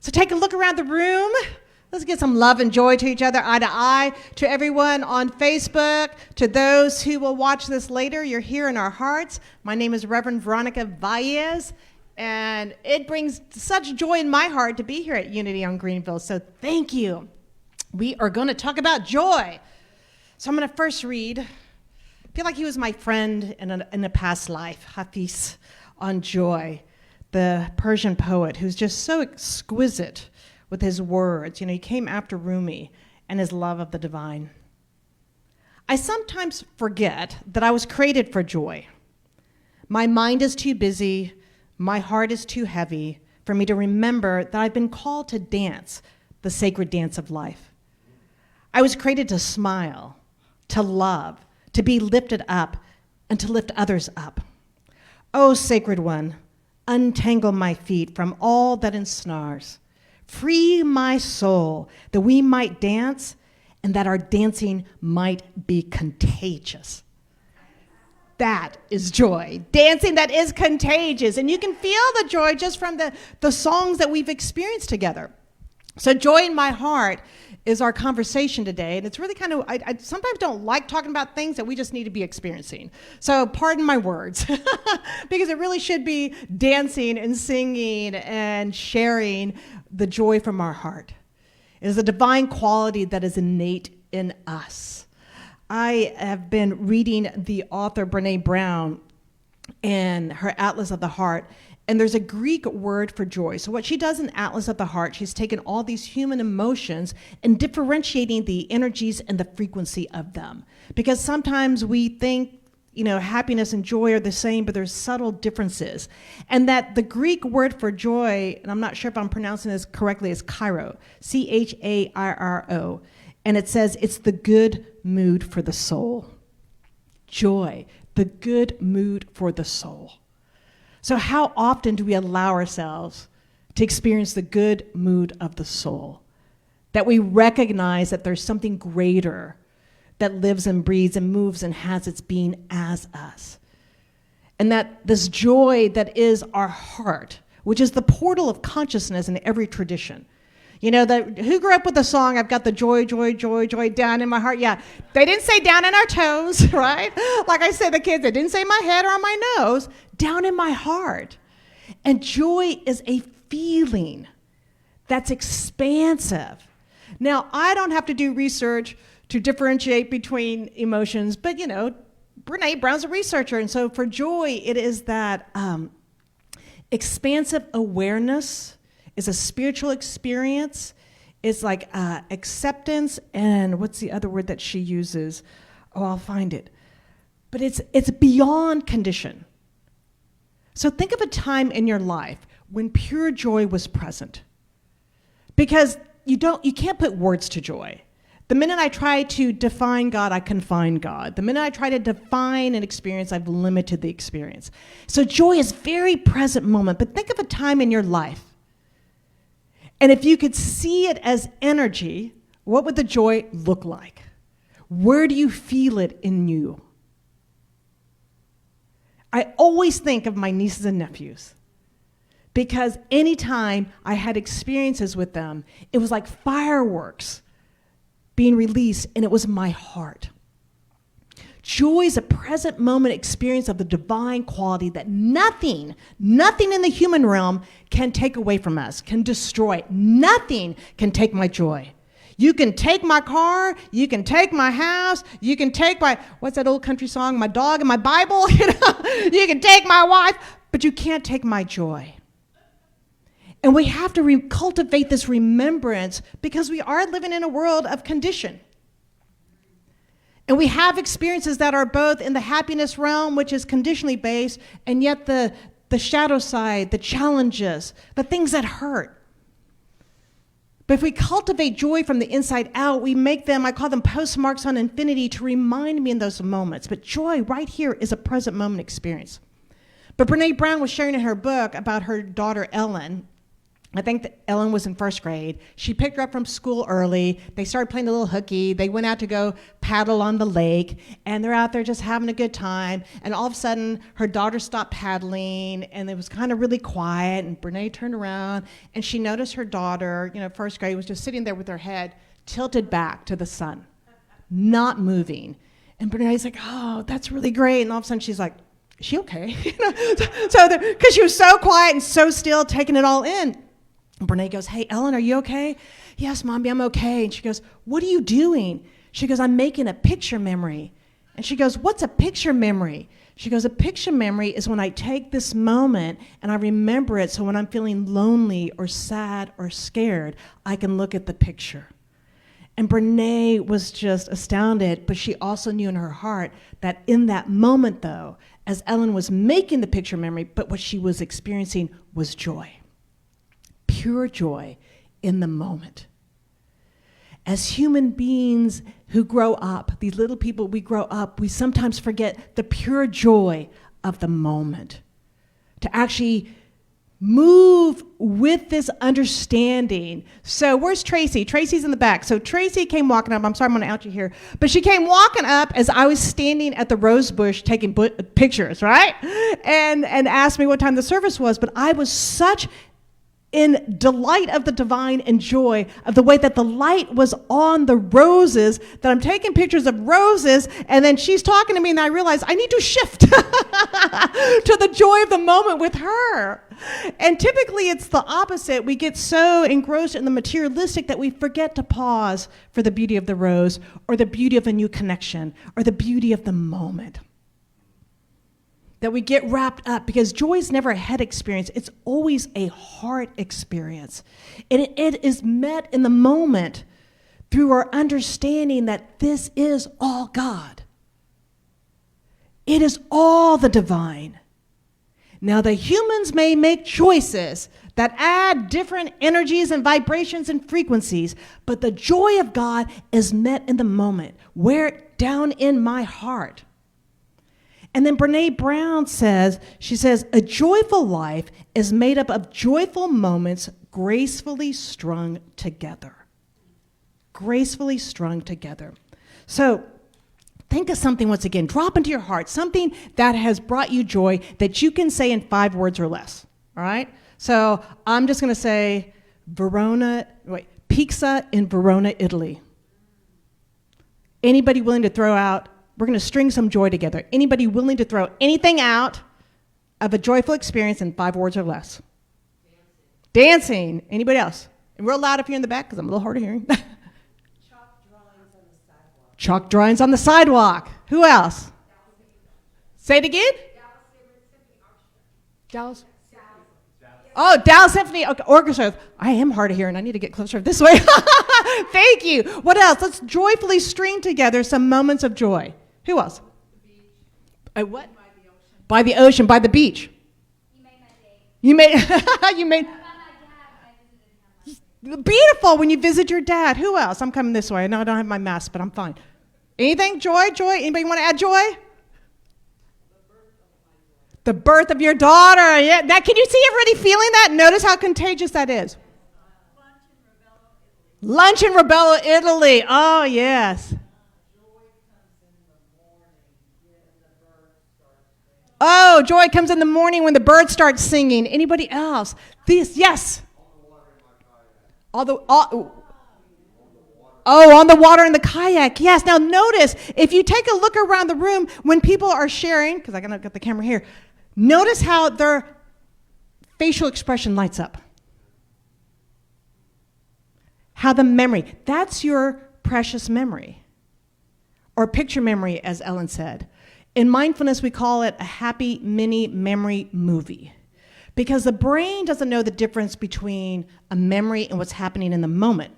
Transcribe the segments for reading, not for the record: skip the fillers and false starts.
So take a look around the room. Let's get some love and joy to each other, eye to eye. To everyone on Facebook, to those who will watch this later, you're here in our hearts. My name is Reverend Veronica Valles, and it brings such joy in my heart to be here at Unity on Greenville. So thank you. We are going to talk about joy. So I'm going to first read. I feel like he was my friend in a past life, Hafiz, on joy, the Persian poet who's just so exquisite with his words. You know, he came after Rumi and his love of the divine. I sometimes forget that I was created for joy. My mind is too busy, my heart is too heavy for me to remember that I've been called to dance the sacred dance of life. I was created to smile, to love, to be lifted up, and to lift others up. Oh, sacred one, untangle my feet from all that ensnares. Free my soul that we might dance and that our dancing might be contagious. That is joy. Dancing that is contagious. And you can feel the joy just from the songs that we've experienced together. So joy in my heart is our conversation today. And it's really kind of, I sometimes don't like talking about things that we just need to be experiencing. So pardon my words, because it really should be dancing and singing and sharing the joy from our heart. It is a divine quality that is innate in us. I have been reading the author Brene Brown and her Atlas of the Heart, and there's a Greek word for joy. So what she does in Atlas of the Heart, she's taken all these human emotions and differentiating the energies and the frequency of them. Because sometimes we think, you know, happiness and joy are the same, but there's subtle differences. And that the Greek word for joy, and I'm not sure if I'm pronouncing this correctly, is chairo, C-H-A-I-R-O. And it says it's the good mood for the soul. Joy, the good mood for the soul. So how often do we allow ourselves to experience the good mood of the soul? That we recognize that there's something greater that lives and breathes and moves and has its being as us. And that this joy that is our heart, which is the portal of consciousness in every tradition. You know, who grew up with the song, I've got the joy, joy, joy, joy down in my heart? Yeah, they didn't say down in our toes, right? Like I said, the kids, they didn't say my head or on my nose, down in my heart. And joy is a feeling that's expansive. Now, I don't have to do research to differentiate between emotions, but you know, Brene Brown's a researcher, and so for joy, it is that expansive awareness, is a spiritual experience. It's like acceptance, and what's the other word that she uses? Oh, I'll find it. But it's beyond condition. So think of a time in your life when pure joy was present. Because you can't put words to joy. The minute I try to define God, I confine God. The minute I try to define an experience, I've limited the experience. So joy is very present moment, but think of a time in your life. And if you could see it as energy, what would the joy look like? Where do you feel it in you? I always think of my nieces and nephews because anytime I had experiences with them, it was like fireworks being released, and it was my heart. Joy is a present moment experience of the divine quality that nothing in the human realm can take away from us, can destroy. Nothing can take my joy. You can take my car, you can take my house, you can take my, what's that old country song, my dog and my Bible, you can take my wife, but you can't take my joy. And we have to cultivate this remembrance because we are living in a world of condition. And we have experiences that are both in the happiness realm, which is conditionally based, and yet the shadow side, the challenges, the things that hurt. But if we cultivate joy from the inside out, we make them, I call them postmarks on infinity to remind me in those moments. But joy right here is a present moment experience. But Brene Brown was sharing in her book about her daughter Ellen, I think that Ellen was in first grade. She picked her up from school early. They started playing a little hooky. They went out to go paddle on the lake, and they're out there just having a good time. And all of a sudden, her daughter stopped paddling, and it was kind of really quiet. And Brene turned around, and she noticed her daughter, first grade, was just sitting there with her head tilted back to the sun, not moving. And Brene's like, "Oh, that's really great." And all of a sudden, she's like, "Is she okay?" Because she was so quiet and so still, taking it all in. And Brene goes, "Hey, Ellen, are you okay?" "Yes, Mommy, I'm okay." And she goes, "What are you doing?" She goes, "I'm making a picture memory." And she goes, "What's a picture memory?" She goes, "A picture memory is when I take this moment and I remember it, so when I'm feeling lonely or sad or scared, I can look at the picture." And Brene was just astounded, but she also knew in her heart that in that moment, though, as Ellen was making the picture memory, but what she was experiencing was joy. Pure joy in the moment. As human beings who grow up, these little people, we grow up, we sometimes forget the pure joy of the moment. To actually move with this understanding. So where's Tracy? Tracy's in the back. So Tracy came walking up. I'm sorry, I'm going to out you here. But she came walking up as I was standing at the rose bush taking pictures, right? And asked me what time the service was. But I was such in delight of the divine and joy of the way that the light was on the roses, that I'm taking pictures of roses, and then she's talking to me, and I realize I need to shift to the joy of the moment with her. And typically it's the opposite. We get so engrossed in the materialistic that we forget to pause for the beauty of the rose, or the beauty of a new connection, or the beauty of the moment. That we get wrapped up, because joy is never a head experience. It's always a heart experience. And it is met in the moment through our understanding that this is all God. It is all the divine. Now, the humans may make choices that add different energies and vibrations and frequencies, but the joy of God is met in the moment, where down in my heart. And then Brene Brown says, a joyful life is made up of joyful moments gracefully strung together. Gracefully strung together. So think of something once again. Drop into your heart something that has brought you joy that you can say in 5 words or less. All right? So I'm just going to say pizza in Verona, Italy. Anybody willing to throw out? We're going to string some joy together. Anybody willing to throw anything out of a joyful experience in 5 words or less? Dancing. Anybody else? And real loud if you're in the back, because I'm a little hard of hearing. Chalk drawings on the sidewalk. Chalk drawings on the sidewalk. Who else? Say it again? Dallas. Oh, Dallas Symphony Orchestra. I am hard of hearing. I need to get closer this way. Thank you. What else? Let's joyfully string together some moments of joy. Who else? The beach. What? By the ocean, by the beach. You made my day. You made. You made. I found my dad when I visited him. Beautiful when you visit your dad. Who else? I'm coming this way. No, I don't have my mask, but I'm fine. Anything? Joy? Joy? Anybody want to add joy? The birth of your daughter. Yeah. That, can you see everybody feeling that? Notice how contagious that is. Lunch in Ravello, Italy. Oh, yes. Oh, joy comes in the morning when the birds start singing. Anybody else? These, yes. On the water in the kayak. Yes. Now notice, if you take a look around the room when people are sharing, because I gotta get the camera here, notice how their facial expression lights up. How the memory, that's your precious memory. Or picture memory, as Ellen said. In mindfulness, we call it a happy mini memory movie. Because the brain doesn't know the difference between a memory and what's happening in the moment.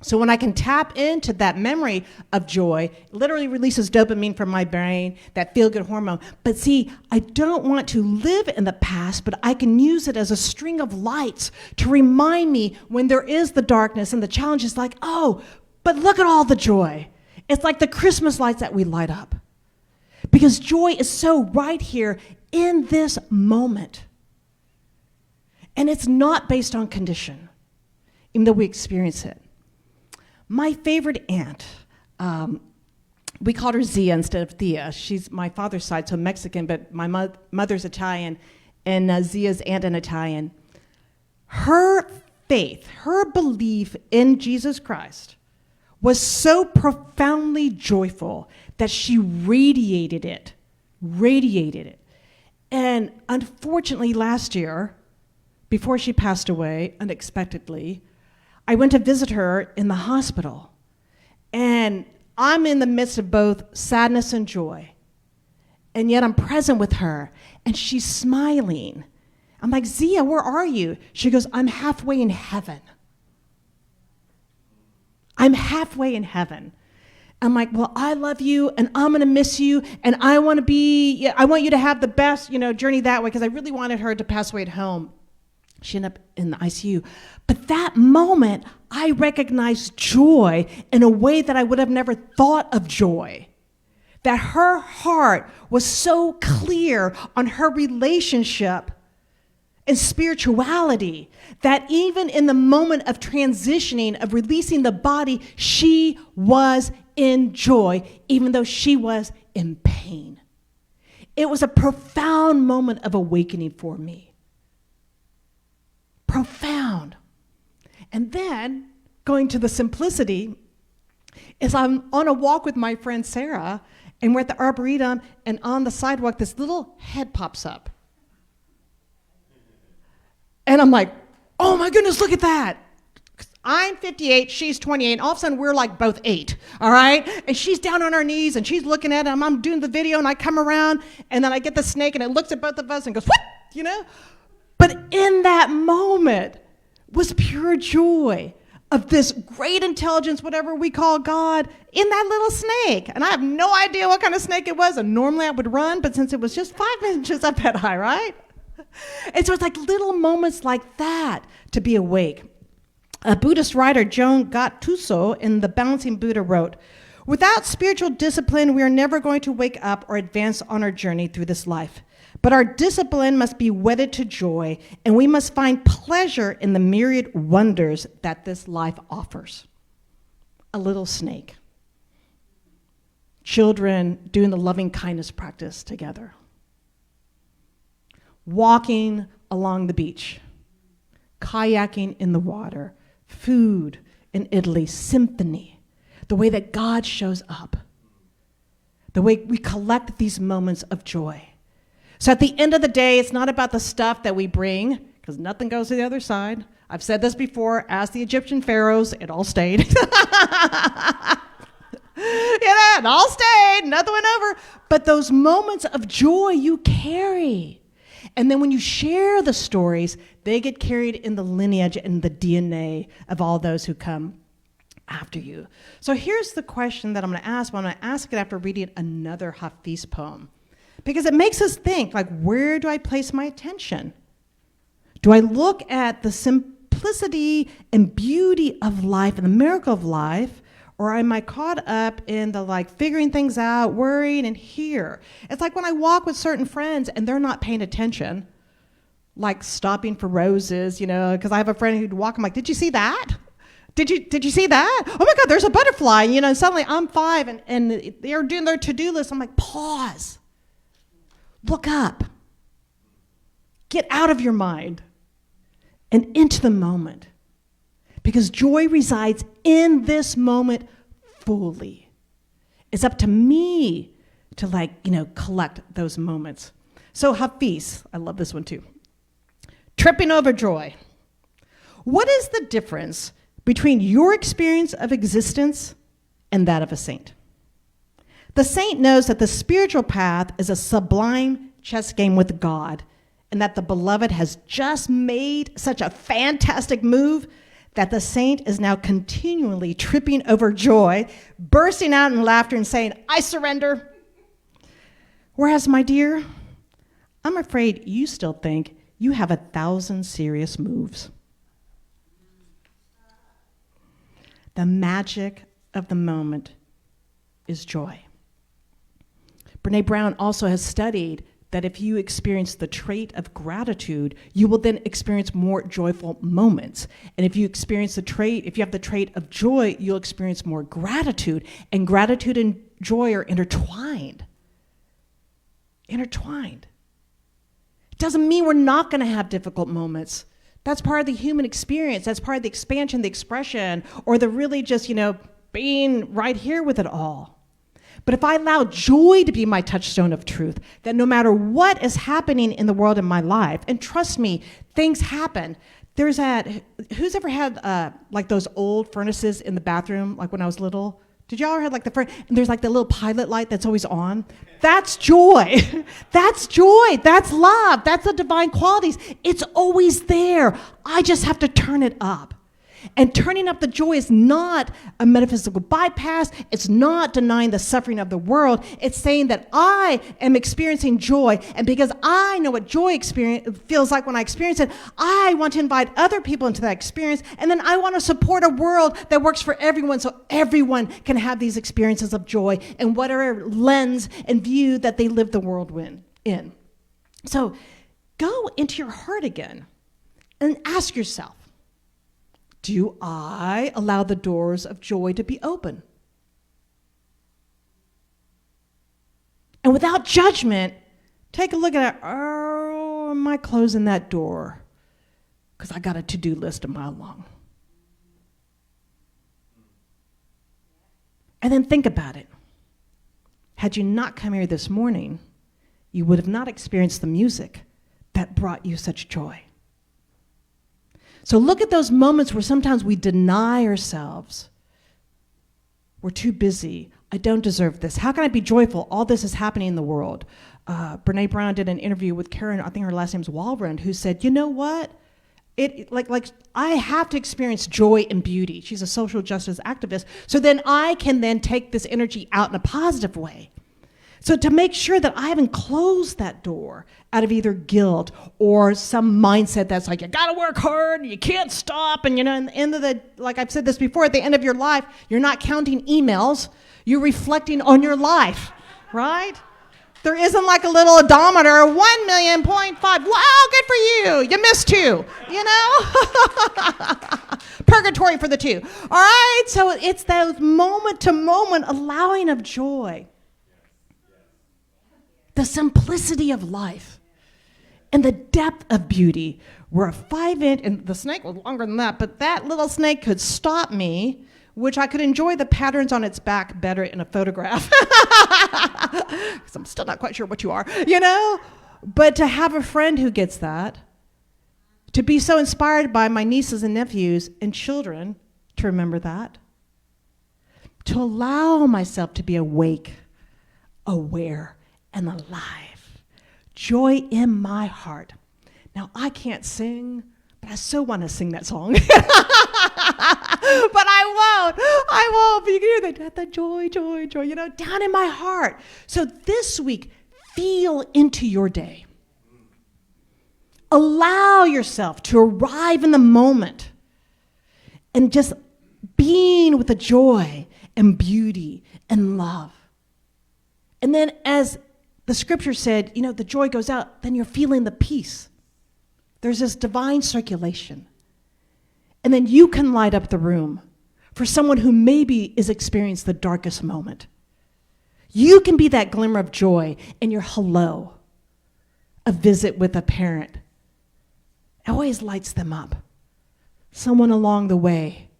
So when I can tap into that memory of joy, it literally releases dopamine from my brain, that feel-good hormone. But see, I don't want to live in the past, but I can use it as a string of lights to remind me when there is the darkness and the challenges, like, oh, but look at all the joy. It's like the Christmas lights that we light up. Because joy is so right here in this moment. And it's not based on condition, even though we experience it. My favorite aunt, we called her Zia instead of Thea. She's my father's side, so Mexican, but my mother's Italian, and Zia's aunt in Italian. Her faith, her belief in Jesus Christ was so profoundly joyful that she radiated it. And unfortunately, last year, before she passed away unexpectedly, I went to visit her in the hospital. And I'm in the midst of both sadness and joy. And yet I'm present with her, and she's smiling. I'm like, Zia, where are you? She goes, I'm halfway in heaven. I'm halfway in heaven. I'm like, well, I love you, and I'm going to miss you, and I want you to have the best, journey that way, because I really wanted her to pass away at home. She ended up in the ICU. But that moment, I recognized joy in a way that I would have never thought of joy. That her heart was so clear on her relationship and spirituality that even in the moment of transitioning, of releasing the body, she was in joy, even though she was in pain. It was a profound moment of awakening for me. Profound. And then, going to the simplicity, is I'm on a walk with my friend Sarah, and we're at the Arboretum, and on the sidewalk, this little head pops up. And I'm like, oh my goodness, look at that. I'm 58, she's 28, and all of a sudden we're like both 8, all right? And she's down on her knees, and she's looking at it, and I'm doing the video, and I come around, and then I get the snake, and it looks at both of us and goes, what? But in that moment was pure joy of this great intelligence, whatever we call God, in that little snake. And I have no idea what kind of snake it was, and normally I would run, but since it was just 5 inches up that high, right? And so it's like little moments like that to be awake. A Buddhist writer, Joan Gattuso, in The Balancing Buddha wrote, without spiritual discipline, we are never going to wake up or advance on our journey through this life. But our discipline must be wedded to joy, and we must find pleasure in the myriad wonders that this life offers. A little snake. Children doing the loving kindness practice together. Walking along the beach. Kayaking in the water. Food in Italy. Symphony. The way that God shows up. The way we collect these moments of joy. So at the end of the day, it's not about the stuff that we bring, because nothing goes to the other side. I've said this before, ask the Egyptian pharaohs, it all stayed. It all stayed, nothing went over. But those moments of joy you carry. And then when you share the stories, they get carried in the lineage and the DNA of all those who come after you. So here's the question that I'm going to ask, but I'm going to ask it after reading another Hafiz poem. Because it makes us think, like, where do I place my attention? Do I look at the simplicity and beauty of life and the miracle of life, or am I caught up in the, figuring things out, worrying, and here? It's like when I walk with certain friends and they're not paying attention, like stopping for roses, because I have a friend who'd walk, I'm like, did you see that? Did you see that? Oh my God, there's a butterfly, and suddenly I'm 5 and they're doing their to-do list. I'm like, pause. Look up. Get out of your mind and into the moment. Because joy resides in this moment fully. It's up to me to collect those moments. So Hafiz, I love this one too. Tripping over joy. What is the difference between your experience of existence and that of a saint? The saint knows that the spiritual path is a sublime chess game with God, and that the beloved has just made such a fantastic move that the saint is now continually tripping over joy, bursting out in laughter and saying, I surrender. Whereas, my dear, I'm afraid you still think you have 1,000 serious moves. The magic of the moment is joy. Brene Brown also has studied that if you experience the trait of gratitude, you will then experience more joyful moments. And if you have the trait of joy, you'll experience more gratitude. And gratitude and joy are intertwined. Intertwined. It doesn't mean we're not going to have difficult moments. That's part of the human experience. That's part of the expansion, the expression, or the really just, being right here with it all. But if I allow joy to be my touchstone of truth, that no matter what is happening in the world in my life, and trust me, things happen. Who's ever had like those old furnaces in the bathroom, like when I was little? Did y'all ever have like and there's like the little pilot light that's always on? That's joy. That's joy. That's love. That's the divine qualities. It's always there. I just have to turn it up. And turning up the joy is not a metaphysical bypass. It's not denying the suffering of the world. It's saying that I am experiencing joy, and because I know what joy feels like when I experience it, I want to invite other people into that experience, and then I want to support a world that works for everyone so everyone can have these experiences of joy in whatever lens and view that they live the world in. So go into your heart again and ask yourself, do I allow the doors of joy to be open? And without judgment, take a look at it. Oh, am I closing that door? Because I got a to-do list a mile long. And then think about it. Had you not come here this morning, you would have not experienced the music that brought you such joy. So look at those moments where sometimes we deny ourselves. We're too busy. I don't deserve this. How can I be joyful? All this is happening in the world. Brene Brown did an interview with Karen, I think her last name's Walrond, who said, you know what? I have to experience joy and beauty. She's a social justice activist. So then I can then take this energy out in a positive way. So to make sure that I haven't closed that door out of either guilt or some mindset that's like, you gotta work hard, you can't stop, and in the end of like I've said this before, at the end of your life, you're not counting emails, you're reflecting on your life, right? There isn't like a little odometer, 1 million, 0.5, wow, good for you, you missed 2, Purgatory for the 2. All right, so it's those moment-to-moment allowing of joy. The simplicity of life and the depth of beauty, where a 5-inch, and the snake was longer than that, but that little snake could stop me, which I could enjoy the patterns on its back better in a photograph. Because I'm still not quite sure what you are, But to have a friend who gets that, to be so inspired by my nieces and nephews and children to remember that, to allow myself to be awake, aware, and alive. Joy in my heart. Now, I can't sing, but I so want to sing that song. But I won't. But you can hear the joy, down in my heart. So this week, feel into your day. Allow yourself to arrive in the moment and just being with the joy and beauty and love. And then as the scripture said, the joy goes out, then you're feeling the peace. There's this divine circulation. And then you can light up the room for someone who maybe is experiencing the darkest moment. You can be that glimmer of joy in your hello, a visit with a parent. It always lights them up. Someone along the way.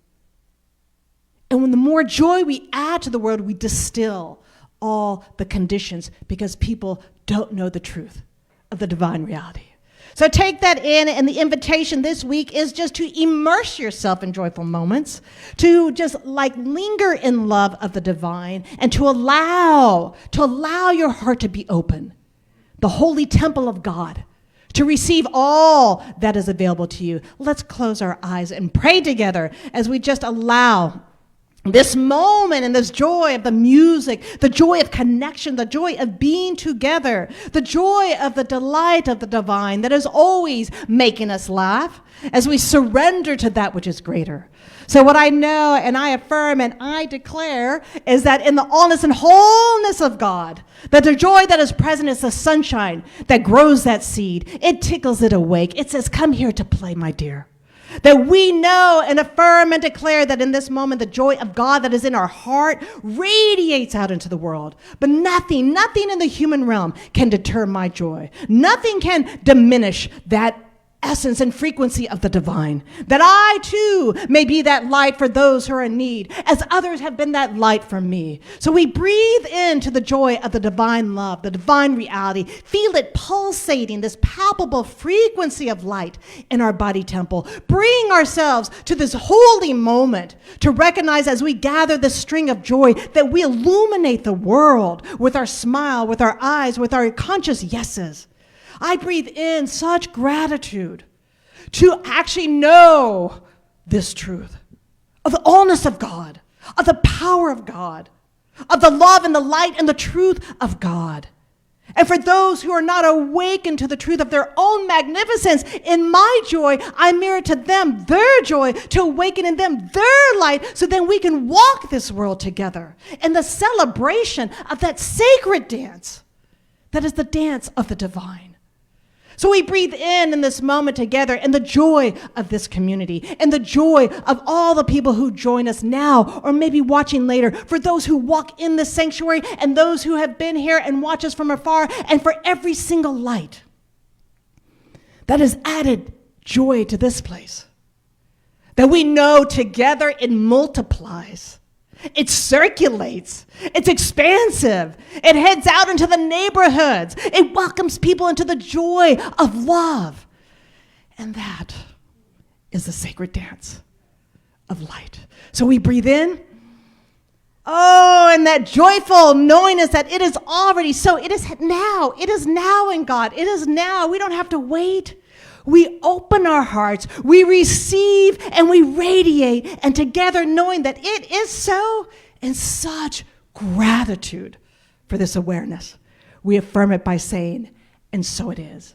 And when the more joy we add to the world, we distill all the conditions because people don't know the truth of the divine reality. So take that in, and the invitation this week is just to immerse yourself in joyful moments, to just linger in love of the divine, and to allow your heart to be open, the holy temple of God, to receive all that is available to you. Let's close our eyes and pray together as we just allow This moment and this joy of the music, the joy of connection, the joy of being together, the joy of the delight of the divine that is always making us laugh as we surrender to that which is greater. So what I know and I affirm and I declare is that in the allness and wholeness of God, that the joy that is present is the sunshine that grows that seed. It tickles it awake. It says, come here to play, my dear. That we know and affirm and declare that in this moment, the joy of God that is in our heart radiates out into the world. But nothing in the human realm can deter my joy. Nothing can diminish that essence and frequency of the divine. That I too may be that light for those who are in need, as others have been that light for me. So we breathe into the joy of the divine love, the divine reality, feel it pulsating, this palpable frequency of light in our body temple. Bring ourselves to this holy moment to recognize as we gather the string of joy that we illuminate the world with our smile, with our eyes, with our conscious yeses. I breathe in such gratitude to actually know this truth of the allness of God, of the power of God, of the love and the light and the truth of God. And for those who are not awakened to the truth of their own magnificence, in my joy, I mirror to them their joy, to awaken in them their light, so then we can walk this world together in the celebration of that sacred dance that is the dance of the divine. So we breathe in this moment together in the joy of this community and the joy of all the people who join us now or maybe watching later, for those who walk in this sanctuary and those who have been here and watch us from afar, and for every single light that has added joy to this place. That we know together it multiplies. It circulates. It's expansive. It heads out into the neighborhoods. It welcomes people into the joy of love. And that is the sacred dance of light. So we breathe in. Oh, and that joyful knowingness that it is already so. It is now. It is now in God. It is now. We don't have to wait. We open our hearts, we receive, and we radiate, and together knowing that it is so, and such gratitude for this awareness. We affirm it by saying, and so it is.